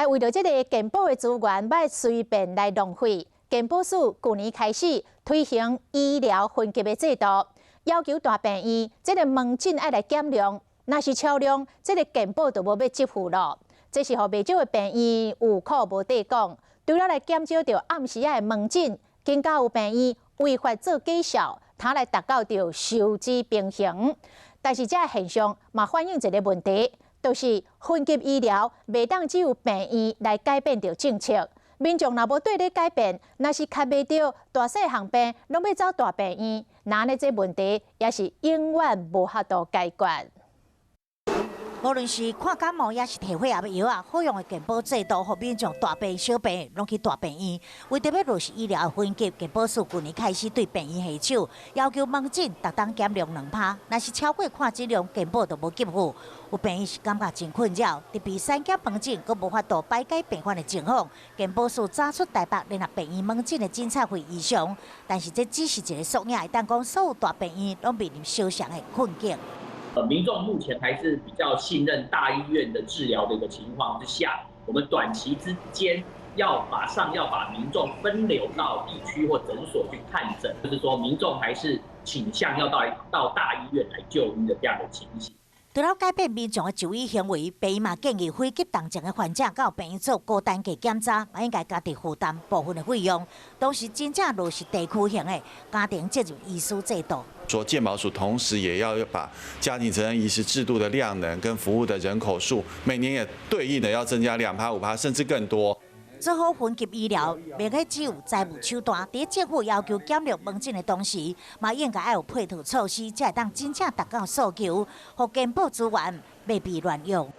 为着这个健保的资源，莫随便来浪费。健保署去年开始推行医疗分级的制度，要求大病院这个门诊要来减量，若是超量，这个健保就无要支付咯。这是互未少的病院有苦无地讲，除了来减少着暗时的门诊，更加有病院违法做假销，他来达到着收支平衡。但是这个现象嘛反映一个问题。就是分级医疗，袂当只有病院来改变着政策，民众若无对咧改变，若是卡袂着大细项病，拢要走大病院，那呢这问题也是永远无法度解决。无论是看感冒，也是提血液药啊，好用的健保制度，互民众大病小病拢去大病院。为着要落实医疗分级，健保署去年开始对病院下手，要求门诊逐档减量2%，若是超过看诊量，健保就无给付。有病院是感觉真困扰，特别3间门诊，阁无法度摆解病患的情况。健保署早出台北，联合病院门诊的诊察费异常，但是这只是一个缩影，但讲所有大病院拢面临相同的困境。民众目前还是比较信任大医院的治疗的一个情况之下，我们短期之间马上要把民众分流到地区或诊所去看诊，就是说民众还是倾向要到大医院来就医的这样的情形。除了改变民众的就医行为，病院嘛建议非急重症的患者到病院做高单价检查，嘛应该家己负担部分的费用。同时，真正落实地区型的家庭介入医师制度。说健保署同时也要把家庭责任医师制度的量能跟服务的人口数，每年也对应的要增加2%、5%，甚至更多。做好分级医疗，袂可只有财务手段。在政府要求减量门诊的同时，嘛应该要有配套措施，才会当真正达到诉求，互健保资源未被乱用。